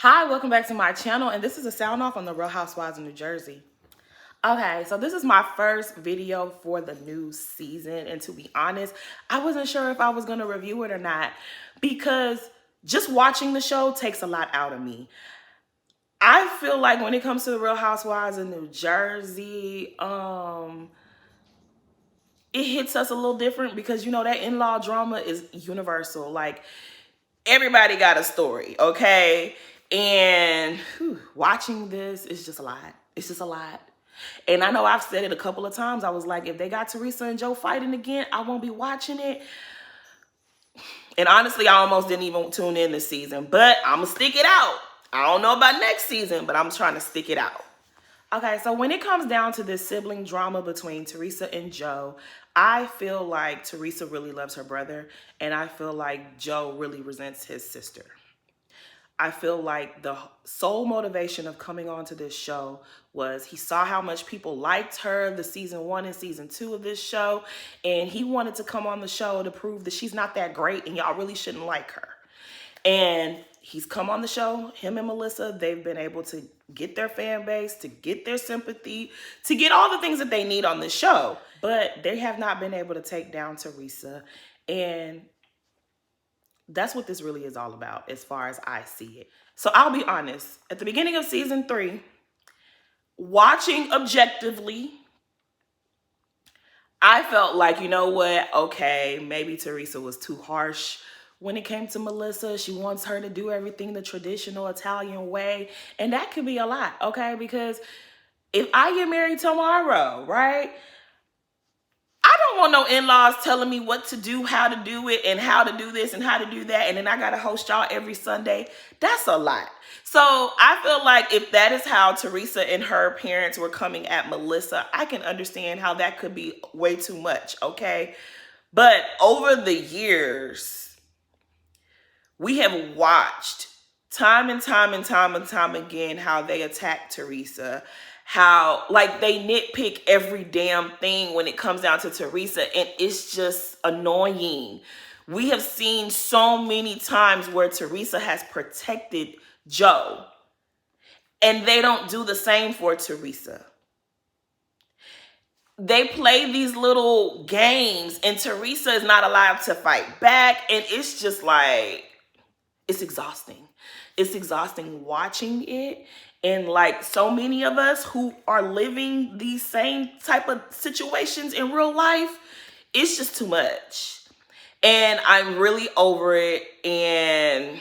Hi, welcome back to my channel, and this is a sound off on the Real Housewives of New Jersey. Okay, so this is my first video for the new season, and to be honest, I wasn't sure if I was going to review it or not because just watching the show takes a lot out of me. I feel like when it comes to the Real Housewives of New Jersey, it hits us a little different because, you know, that in-law drama is universal. Like, everybody got a story, okay? And watching this is just a lot. It's just a lot. And I know I've said it a couple of times. I was like, if they got Teresa and Joe fighting again, I won't be watching it. And honestly, I almost didn't even tune in this season. But I'm going to stick it out. I don't know about next season, but I'm trying to stick it out. Okay, so when it comes down to this sibling drama between Teresa and Joe, I feel like Teresa really loves her brother, and I feel like Joe really resents his sister. I feel like the sole motivation of coming onto this show was he saw how much people liked her, the season 1 and season 2 of this show, and he wanted to come on the show to prove that she's not that great and y'all really shouldn't like her. And he's come on the show, him and Melissa, they've been able to get their fan base, to get their sympathy, to get all the things that they need on this show. But they have not been able to take down Teresa. And that's what this really is all about as far as I see it. So I'll be honest, at the beginning of season 3, watching objectively, I felt like, you know what, okay, maybe Teresa was too harsh when it came to Melissa. She wants her to do everything the traditional Italian way. And that could be a lot, okay? Because if I get married tomorrow, right? I don't want no in-laws telling me what to do, how to do it, and how to do this and how to do that. And then I got to host y'all every Sunday. That's a lot. So I feel like if that is how Teresa and her parents were coming at Melissa, I can understand how that could be way too much, okay? But over the years, we have watched time and time and time and time again how they attack Teresa, how like they nitpick every damn thing when it comes down to Teresa, and it's just annoying. We have seen so many times where Teresa has protected Joe, and they don't do the same for Teresa. They play these little games, and Teresa is not allowed to fight back, and it's just like, it's exhausting. It's exhausting watching it. And like so many of us who are living these same type of situations in real life, it's just too much. And I'm really over it. And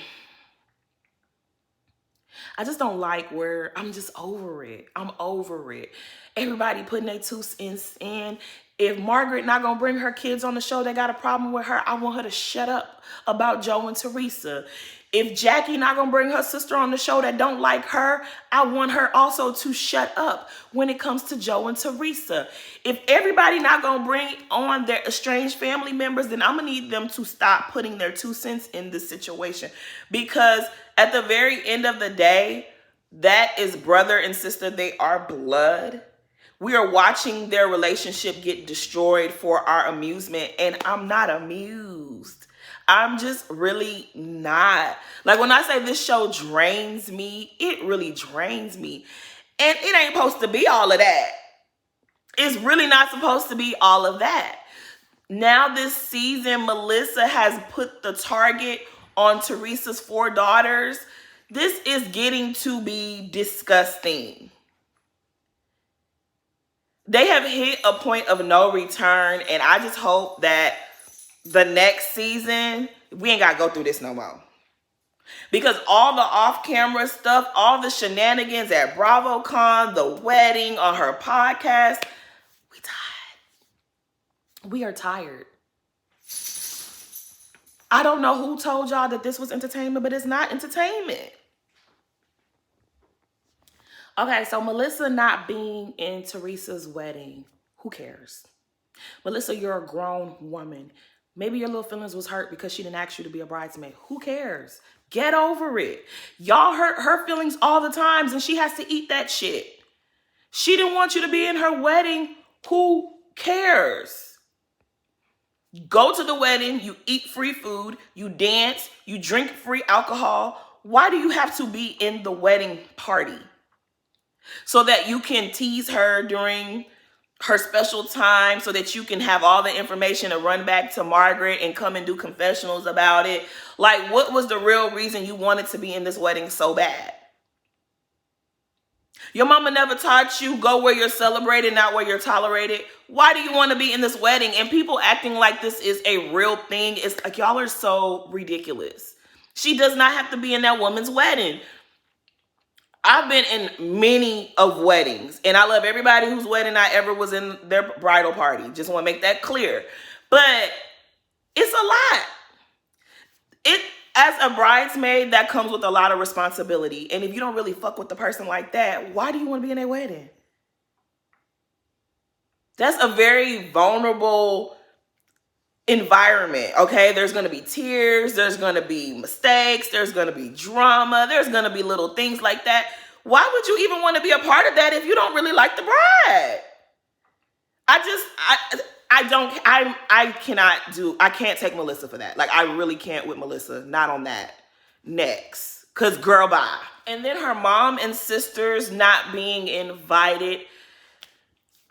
I just don't like where I'm just over it. I'm over it. Everybody putting their 2 cents in. If Margaret not going to bring her kids on the show that got a problem with her, I want her to shut up about Joe and Teresa. If Jackie not going to bring her sister on the show that don't like her, I want her also to shut up when it comes to Joe and Teresa. If everybody not going to bring on their estranged family members, then I'm going to need them to stop putting their 2 cents in this situation. Because at the very end of the day, that is brother and sister. They are blood. We are watching their relationship get destroyed for our amusement, and I'm not amused. I'm just really not. Like when I say this show drains me, it really drains me. And it ain't supposed to be all of that. It's really not supposed to be all of that. Now this season, Melissa has put the target on Teresa's 4 daughters. This is getting to be disgusting. They have hit a point of no return, and I just hope that the next season, we ain't got to go through this no more. Because all the off-camera stuff, all the shenanigans at BravoCon, the wedding, on her podcast, we tired. We are tired. I don't know who told y'all that this was entertainment, but it's not entertainment. Okay, so Melissa not being in Teresa's wedding, who cares? Melissa, you're a grown woman. Maybe your little feelings was hurt because she didn't ask you to be a bridesmaid. Who cares? Get over it. Y'all hurt her feelings all the times, and she has to eat that shit. She didn't want you to be in her wedding. Who cares? Go to the wedding, you eat free food, you dance, you drink free alcohol. why do you have to be in the wedding party? So that you can tease her during her special time, so that you can have all the information to run back to Margaret and come and do confessionals about it. Like, what was the real reason you wanted to be in this wedding so bad? Your mama never taught you go where you're celebrated, not where you're tolerated. Why do you want to be in this wedding? And people acting like this is a real thing. It's like, y'all are so ridiculous. She does not have to be in that woman's wedding. I've been in many of weddings, and I love everybody whose wedding I ever was in their bridal party. Just want to make that clear. But it's a lot. As a bridesmaid, that comes with a lot of responsibility. And if you don't really fuck with the person like that, why do you want to be in their wedding? That's a very vulnerable environment, okay? There's going to be tears. There's going to be mistakes. There's going to be drama. There's going to be little things like that. Why would you even want to be a part of that if you don't really like the bride? I can't take Melissa for that. Like, I really can't with Melissa. Not on that. Next. Because girl, bye. And then her mom and sisters not being invited.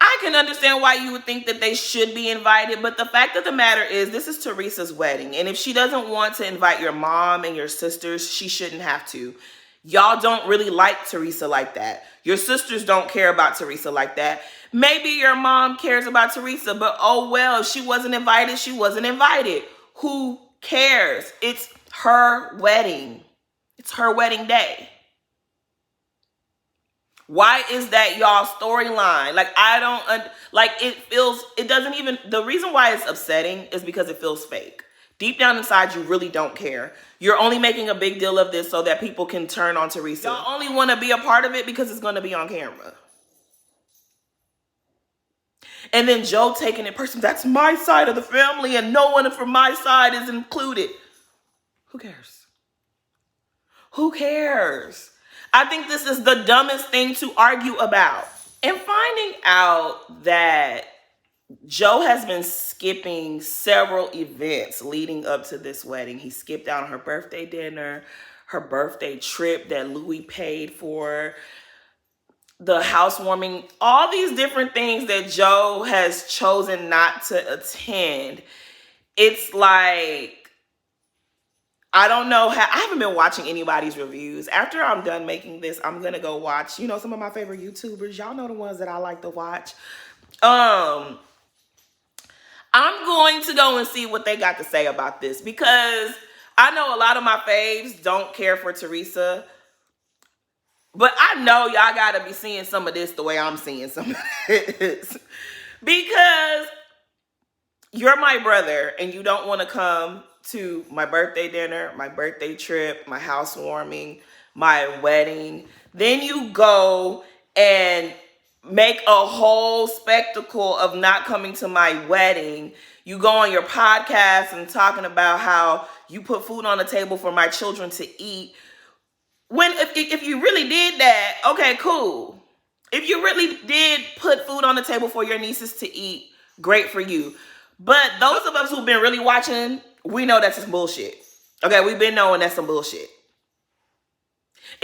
I can understand why you would think that they should be invited, but the fact of the matter is, this is Teresa's wedding. And if she doesn't want to invite your mom and your sisters, she shouldn't have to. Y'all don't really like Teresa like that. Your sisters don't care about Teresa like that. Maybe your mom cares about Teresa, but oh well, if she wasn't invited, she wasn't invited. Who cares? It's her wedding. It's her wedding day. Why is that y'all storyline? Like, I don't, it doesn't even, the reason why it's upsetting is because it feels fake. Deep down inside, you really don't care. You're only making a big deal of this so that people can turn on Teresa. Y'all only want to be a part of it because it's going to be on camera. And then Joe taking it personally. That's my side of the family and no one from my side is included. Who cares? Who cares? I think this is the dumbest thing to argue about. And finding out that Joe has been skipping several events leading up to this wedding. He skipped out on her birthday dinner, her birthday trip that Louis paid for, the housewarming, all these different things that Joe has chosen not to attend. It's like, I don't know how, I haven't been watching anybody's reviews. After I'm done making this, I'm going to go watch, some of my favorite YouTubers. Y'all know the ones that I like to watch. I'm going to go and see what they got to say about this because I know a lot of my faves don't care for Teresa. But I know y'all got to be seeing some of this the way I'm seeing some of this. Because you're my brother and you don't want to come to my birthday dinner, my birthday trip, my housewarming, my wedding. Then you go and make a whole spectacle of not coming to my wedding. You go on your podcast and talking about how you put food on the table for my children to eat. When if you really did that, okay, cool. If you really did put food on the table for your nieces to eat, great for you. But those of us who've been really watching, we know that's some bullshit. Okay, we've been knowing that's some bullshit.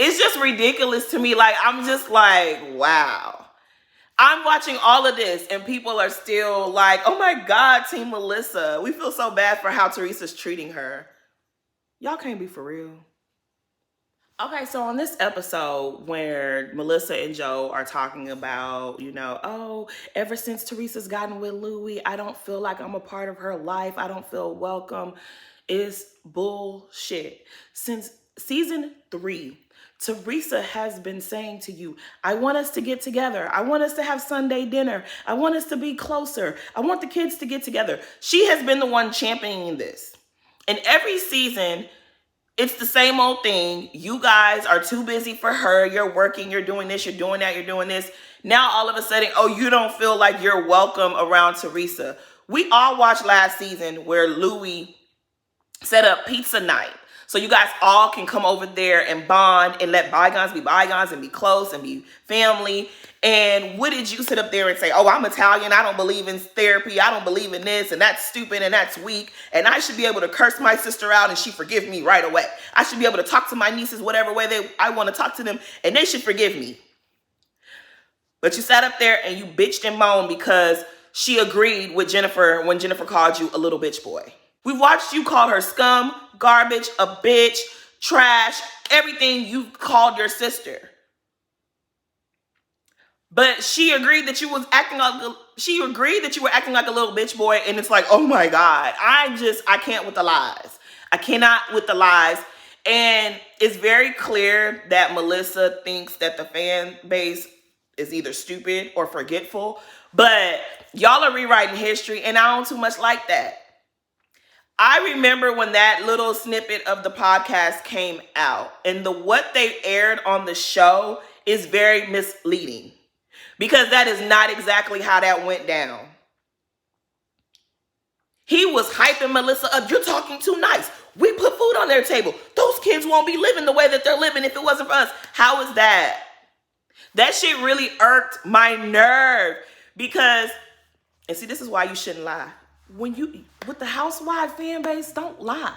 It's just ridiculous to me. Like, I'm just like, wow. I'm watching all of this and people are still like, oh my God, Team Melissa. We feel so bad for how Teresa's treating her. Y'all can't be for real. Okay, so on this episode where Melissa and Joe are talking about, ever since Teresa's gotten with Louis, I don't feel like I'm a part of her life. I don't feel welcome. It's bullshit. Since season 3, Teresa has been saying to you, I want us to get together. I want us to have Sunday dinner. I want us to be closer. I want the kids to get together. She has been the one championing this. And every season, it's the same old thing. You guys are too busy for her. You're working, you're doing this, you're doing that, you're doing this. Now all of a sudden, you don't feel like you're welcome around Teresa. We all watched last season where Louis set up pizza night So you guys all can come over there and bond and let bygones be bygones and be close and be family. And what did you sit up there and say, oh, I'm Italian, I don't believe in therapy, I don't believe in this, and that's stupid and that's weak, and I should be able to curse my sister out and she forgive me right away. I should be able to talk to my nieces whatever way I want to talk to them and they should forgive me. But you sat up there and you bitched and moaned because she agreed with Jennifer when Jennifer called you a little bitch boy. We've watched you call her scum, garbage, a bitch, trash, everything you called your sister. But she agreed that you was acting like she agreed that you were acting like a little bitch boy, and it's like, oh my God, I can't with the lies. I cannot with the lies. And it's very clear that Melissa thinks that the fan base is either stupid or forgetful, but y'all are rewriting history, and I don't too much like that. I remember when that little snippet of the podcast came out, and what they aired on the show is very misleading because that is not exactly how that went down. He was hyping Melissa up. You're talking too nice. We put food on their table. Those kids won't be living the way that they're living if it wasn't for us. How is that? That shit really irked my nerve because, and see, this is why you shouldn't lie. With the Housewives fan base, don't lie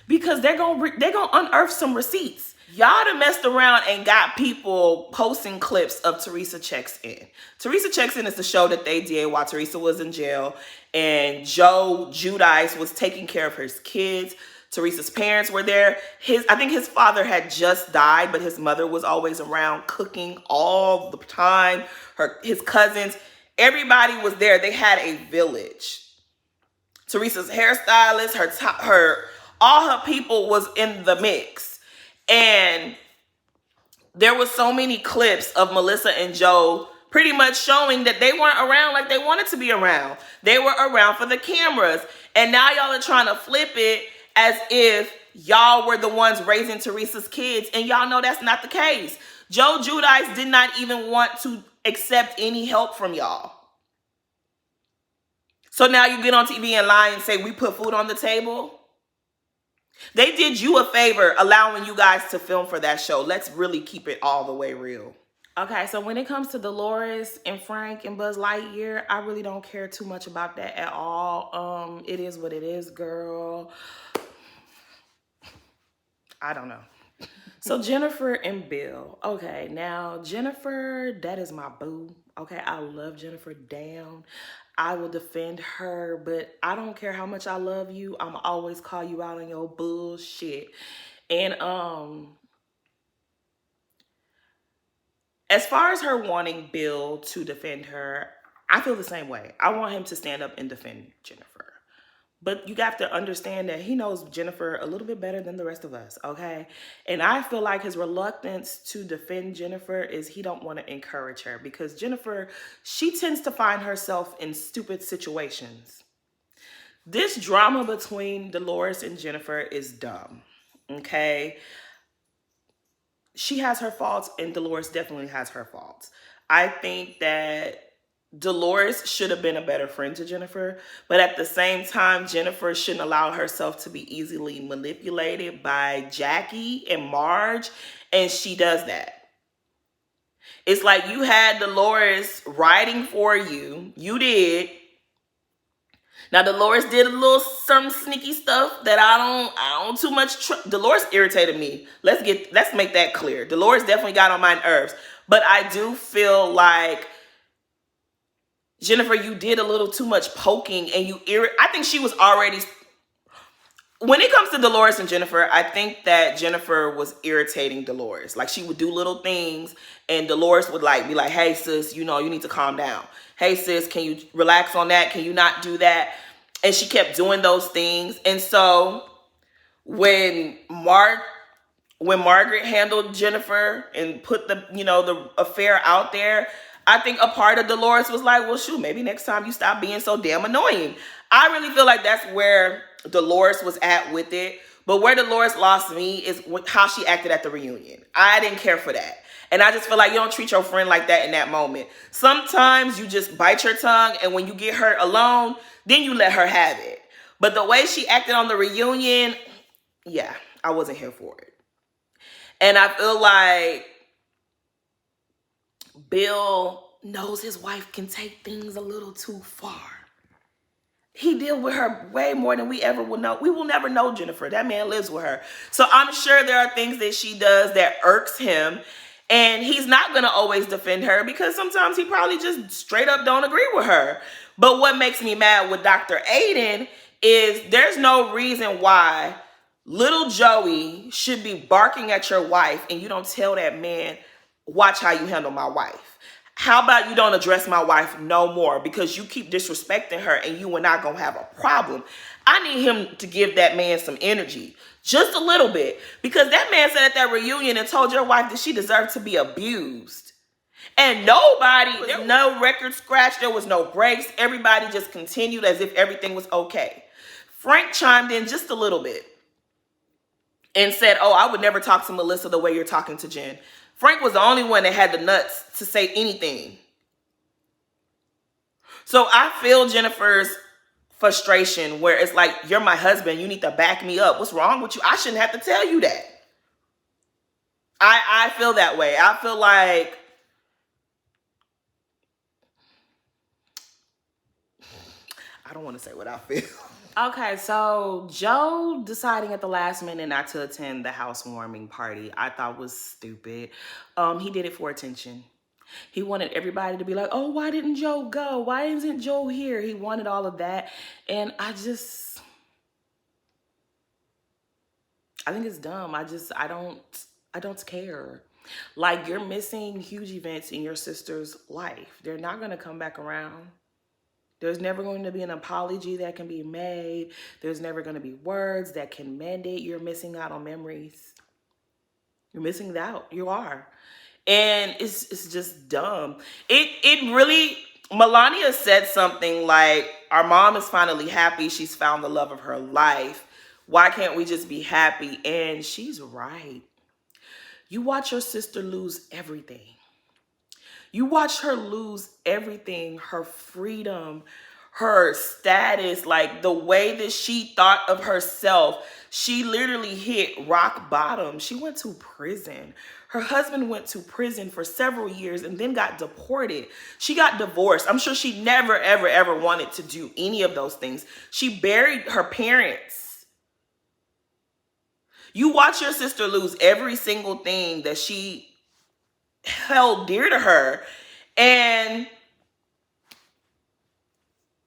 because they're gonna unearth some receipts. Y'all done messed around and got people posting clips of Teresa Checks In. Teresa Checks In is the show that they did while Teresa was in jail and Joe Giudice was taking care of his kids. Teresa's parents were there. I think his father had just died, but his mother was always around cooking all the time. His cousins, everybody was there. They had a village. Teresa's hairstylist, all her people was in the mix. And there was so many clips of Melissa and Joe pretty much showing that they weren't around like they wanted to be around. They were around for the cameras. And now y'all are trying to flip it as if y'all were the ones raising Teresa's kids. And y'all know that's not the case. Joe Giudice did not even want to accept any help from y'all. So now you get on TV and lie and say, we put food on the table. They did you a favor allowing you guys to film for that show. Let's really keep it all the way real. Okay, so when it comes to Dolores and Frank and Buzz Lightyear, I really don't care too much about that at all. It is what it is, girl. I don't know. So Jennifer and Bill. Okay, now Jennifer, that is my boo. Okay, I love Jennifer down. I will defend her, but I don't care how much I love you. I'm always call you out on your bullshit. And as far as her wanting Bill to defend her, I feel the same way. I want him to stand up and defend Jennifer. But you have to understand that he knows Jennifer a little bit better than the rest of us, okay? And I feel like his reluctance to defend Jennifer is he don't want to encourage her because Jennifer, she tends to find herself in stupid situations. This drama between Dolores and Jennifer is dumb, okay? She has her faults and Dolores definitely has her faults. I think that Dolores should have been a better friend to Jennifer, but at the same time, Jennifer shouldn't allow herself to be easily manipulated by Jackie and Marge, and she does that. It's like you had Dolores riding for you. You did. Now, Dolores did a little some sneaky stuff that I don't too much Dolores irritated me. Let's make that clear. Dolores definitely got on my nerves, but I do feel like Jennifer, you did a little too much poking and I think she was already, when it comes to Dolores and Jennifer, I think that Jennifer was irritating Dolores. Like she would do little things and Dolores would be like, hey sis, you need to calm down. Hey sis, can you relax on that? Can you not do that? And she kept doing those things. And so when Margaret handled Jennifer and put the affair out there, I think a part of Dolores was like, well, shoot, maybe next time you stop being so damn annoying. I really feel like that's where Dolores was at with it. But where Dolores lost me is how she acted at the reunion. I didn't care for that. And I just feel like you don't treat your friend like that in that moment. Sometimes you just bite your tongue, and when you get her alone, then you let her have it. But the way she acted on the reunion, yeah, I wasn't here for it. And I feel like Bill knows his wife can take things a little too far. He deal with her way more than we ever will know. We will never know Jennifer. That man lives with her. So I'm sure there are things that she does that irks him. And he's not going to always defend her because sometimes he probably just straight up don't agree with her. But what makes me mad with Dr. Aiden is there's no reason why little Joey should be barking at your wife and you don't tell that man, watch how you handle my wife. How about you don't address my wife no more because you keep disrespecting her and you and I gonna have a problem. I need him to give that man some energy, just a little bit, because that man said at that reunion and told your wife that she deserved to be abused. And nobody, there was no record scratch, there was no breaks. Everybody just continued as if everything was okay. Frank chimed in just a little bit and said, oh, I would never talk to Melissa the way you're talking to Jen. Frank was the only one that had the nuts to say anything. So I feel Jennifer's frustration where it's like, you're my husband. You need to back me up. What's wrong with you? I shouldn't have to tell you that. I feel that way. I feel like I don't want to say what I feel. Okay, so Joe deciding at the last minute not to attend the housewarming party, I thought was stupid. He did it for attention. He wanted everybody to be like, oh, why didn't Joe go? Why isn't Joe here? He wanted all of that. And I think it's dumb. I don't care. Like, you're missing huge events in your sister's life. They're not going to come back around. There's never going to be an apology that can be made. There's never going to be words that can mend it. You're missing out on memories. You're missing out. You are. And it's just dumb. It really, Melania said something like, our mom is finally happy. She's found the love of her life. Why can't we just be happy? And she's right. You watch your sister lose everything. You watch her lose everything, her freedom, her status, like the way that she thought of herself. She literally hit rock bottom. She went to prison. Her husband went to prison for several years and then got deported. She got divorced. I'm sure she never, ever, ever wanted to do any of those things. She buried her parents. You watch your sister lose every single thing that she held dear to her, and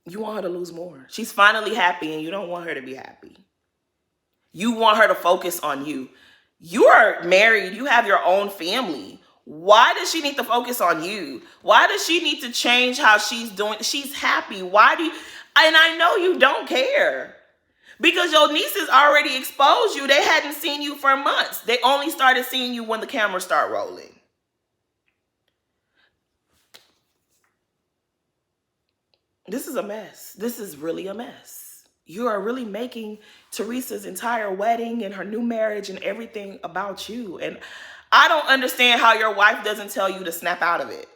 you want her to lose more. She's finally happy and you don't want her to be happy. You want her to focus on you. You are married. You have your own family. Why does she need to focus on you? Why does she need to change how she's doing? She's happy. Why do you? And I know you don't care. Because your nieces already exposed you. They hadn't seen you for months. They only started seeing you when the cameras start rolling. This is a mess. This is really a mess. You are really making Teresa's entire wedding and her new marriage and everything about you. And I don't understand how your wife doesn't tell you to snap out of it.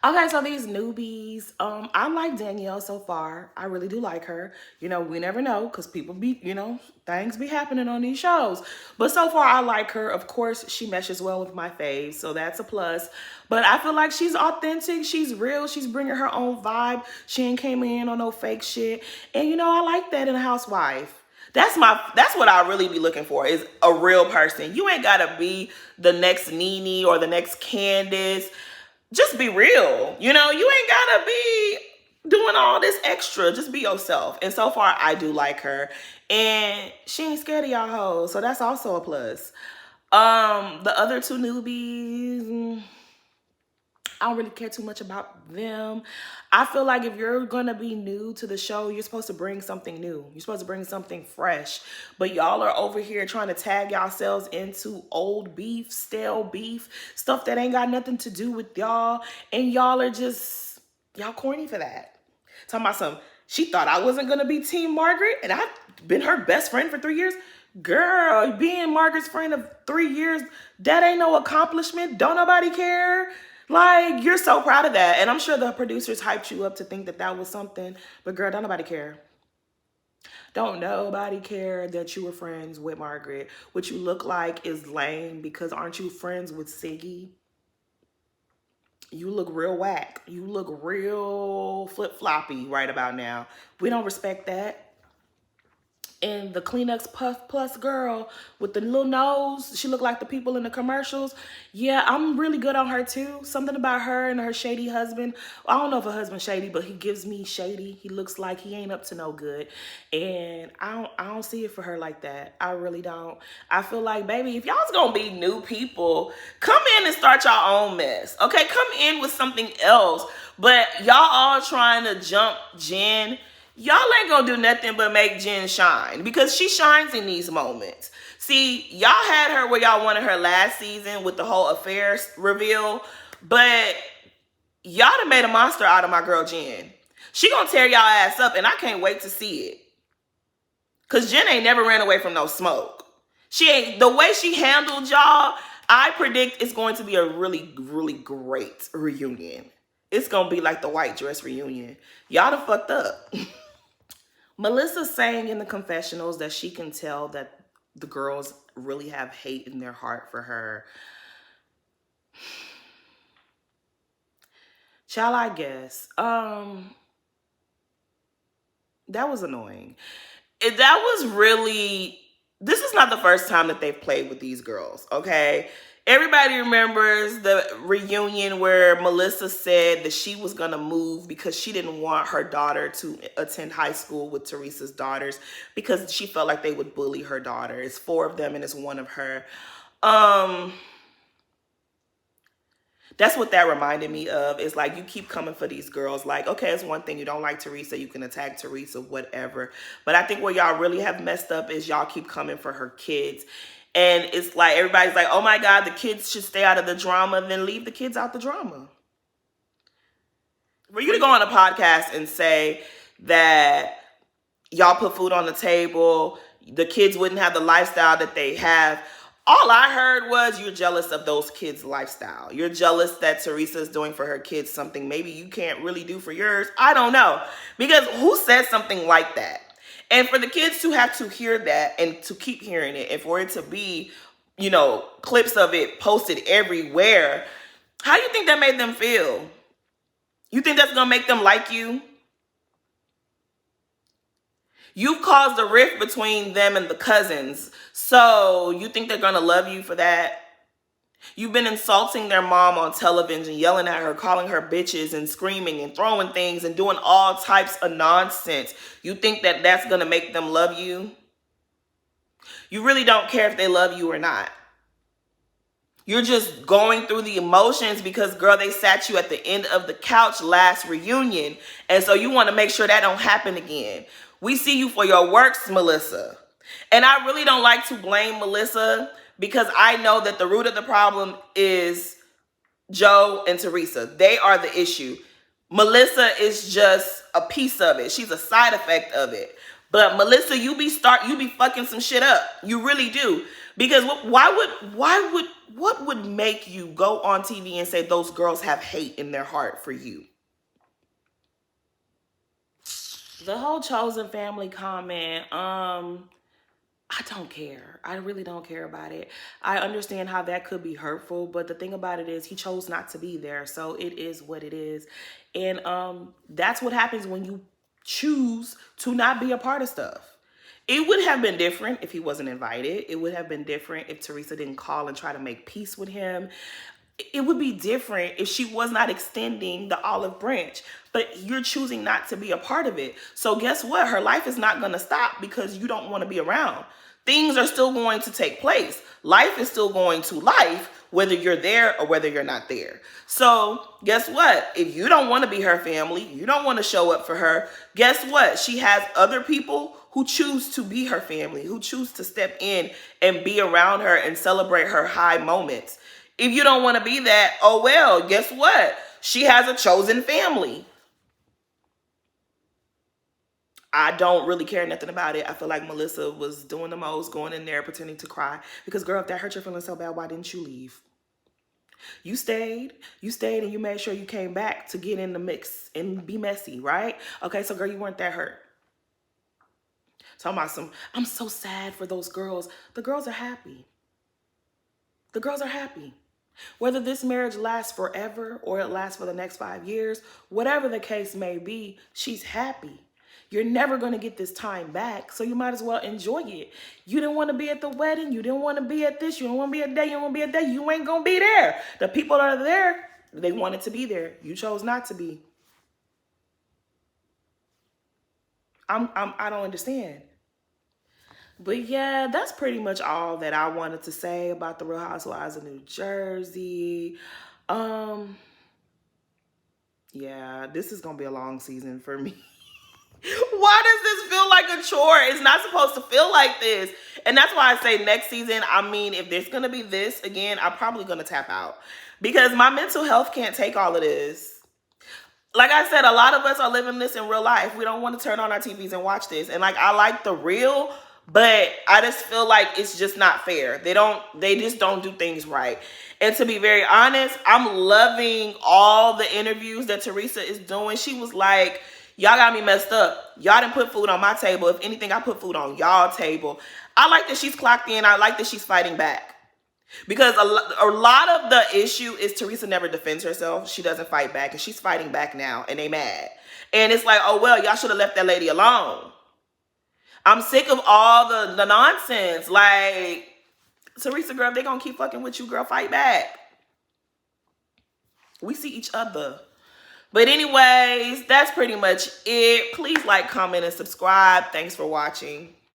Okay, so these newbies, I like Danielle so far. I really do like her. You know, we never know because people be, you know, things be happening on these shows. But so far, I like her. Of course, she meshes well with my fave, so that's a plus. But I feel like she's authentic. She's real. She's bringing her own vibe. She ain't came in on no fake shit. And, you know, I like that in a housewife. That's what I really be looking for, is a real person. You ain't got to be the next Nene or the next Candace. Just be real. You know, you ain't gotta be doing all this extra. Just be yourself. And so far, I do like her. And she ain't scared of y'all hoes. So that's also a plus. The other two newbies, I don't really care too much about them. I feel like if you're gonna be new to the show, you're supposed to bring something new. You're supposed to bring something fresh. But y'all are over here trying to tag yourselves into old beef, stale beef, stuff that ain't got nothing to do with y'all. And y'all are just, y'all corny for that. Talking about some, she thought I wasn't gonna be Team Margaret and I've been her best friend for 3 years. Girl, being Margaret's friend of 3 years, that ain't no accomplishment. Don't nobody care. Like, you're so proud of that. And I'm sure the producers hyped you up to think that that was something. But girl, don't nobody care. Don't nobody care that you were friends with Margaret. What you look like is lame because aren't you friends with Siggy? You look real whack. You look real flip-floppy right about now. We don't respect that. And the Kleenex Puff Plus girl with the little nose, she looked like the people in the commercials. Yeah, I'm really good on her too. Something about her and her shady husband. I don't know if her husband's shady, but he gives me shady. He looks like he ain't up to no good. And I don't see it for her like that. I really don't. I feel like, baby, if y'all's gonna be new people, come in and start your own mess. Okay, come in with something else. But y'all all trying to jump Jen. Y'all ain't gonna do nothing but make Jen shine because she shines in these moments. See, y'all had her where y'all wanted her last season with the whole affair reveal, but y'all done made a monster out of my girl Jen. She gonna tear y'all ass up and I can't wait to see it. Cause Jen ain't never ran away from no smoke. She ain't, the way she handled y'all, I predict it's going to be a really, really great reunion. It's gonna be like the white dress reunion. Y'all done fucked up. Melissa's saying in the confessionals that she can tell that the girls really have hate in their heart for her. Shall I guess? That was annoying. That was really, this is not the first time that they've played with these girls, okay? Everybody remembers the reunion where Melissa said that she was going to move because she didn't want her daughter to attend high school with Teresa's daughters because she felt like they would bully her daughter. It's 4 of them and it's 1 of her. That's what that reminded me of. Is like, you keep coming for these girls. Like, okay, it's one thing you don't like Teresa, you can attack Teresa, whatever. But I think where y'all really have messed up is y'all keep coming for her kids. And it's like, everybody's like, oh my God, the kids should stay out of the drama. Then leave the kids out the drama. For you to go on a podcast and say that y'all put food on the table, the kids wouldn't have the lifestyle that they have. All I heard was you're jealous of those kids' lifestyle. You're jealous that Teresa is doing for her kids something maybe you can't really do for yours. I don't know. Because who said something like that? And for the kids to have to hear that and to keep hearing it, and for it to be, you know, clips of it posted everywhere, how do you think that made them feel? You think that's going to make them like you? You've caused a rift between them and the cousins. So you think they're going to love you for that? You've been insulting their mom on television, yelling at her, calling her bitches and screaming and throwing things and doing all types of nonsense. You think that that's going to make them love you? You really don't care if they love you or not. You're just going through the emotions because, girl, they sat you at the end of the couch last reunion. And so you want to make sure that don't happen again. We see you for your works, Melissa. And I really don't like to blame Melissa because I know that the root of the problem is Joe and Teresa. They are the issue. Melissa is just a piece of it. She's a side effect of it. But Melissa, you be fucking some shit up. You really do. Because what would make you go on TV and say those girls have hate in their heart for you? The whole chosen family comment, I don't care. I really don't care about it. I understand how that could be hurtful, but the thing about it is he chose not to be there. So it is what it is. And that's what happens when you choose to not be a part of stuff. It would have been different if he wasn't invited. It would have been different if Teresa didn't call and try to make peace with him. It would be different if she was not extending the olive branch, but you're choosing not to be a part of it. So guess what? Her life is not going to stop because you don't want to be around. Things are still going to take place. Life is still going to life, whether you're there or whether you're not there. So guess what? If you don't want to be her family, you don't want to show up for her, guess what? She has other people who choose to be her family, who choose to step in and be around her and celebrate her high moments. If you don't want to be that, oh well, guess what? She has a chosen family. I don't really care nothing about it. I feel like Melissa was doing the most, going in there pretending to cry. Because girl, if that hurt your feelings so bad, why didn't you leave? You stayed and you made sure you came back to get in the mix and be messy, right? Okay, so girl, you weren't that hurt. Talking about some, I'm so sad for those girls. The girls are happy. The girls are happy. Whether this marriage lasts forever or it lasts for the next 5 years, whatever the case may be, she's happy. You're never going to get this time back, so you might as well enjoy it. You didn't want to be at the wedding. You didn't want to be at this. You don't want to be at that. You don't want to be at that. You ain't going to be there. The people that are there, they wanted to be there. You chose not to be. I don't understand. But yeah, that's pretty much all that I wanted to say about the Real Housewives of New Jersey. Um, yeah, this is gonna be a long season for me. Why does this feel like a chore? It's not supposed to feel like this. And that's why I say next season, I mean, if there's gonna be this again, I'm probably gonna tap out. Because my mental health can't take all of this. Like I said, a lot of us are living this in real life. We don't want to turn on our TVs and watch this. And like, I like the real, but I just feel like it's just not fair. They just don't do things right. And to be very honest, I'm loving all the interviews that Teresa is doing. She was like, y'all got me messed up. Y'all didn't put food on my table. If anything, I put food on y'all table. I like that she's clocked in. I like that she's fighting back. Because a lot of the issue is Teresa never defends herself. She doesn't fight back, and she's fighting back now, and they mad. And it's like, oh, well, y'all should have left that lady alone. I'm sick of all the nonsense. Like, Teresa, girl, if they gonna keep fucking with you, girl, fight back. We see each other. But anyways, that's pretty much it. Please like, comment, and subscribe. Thanks for watching.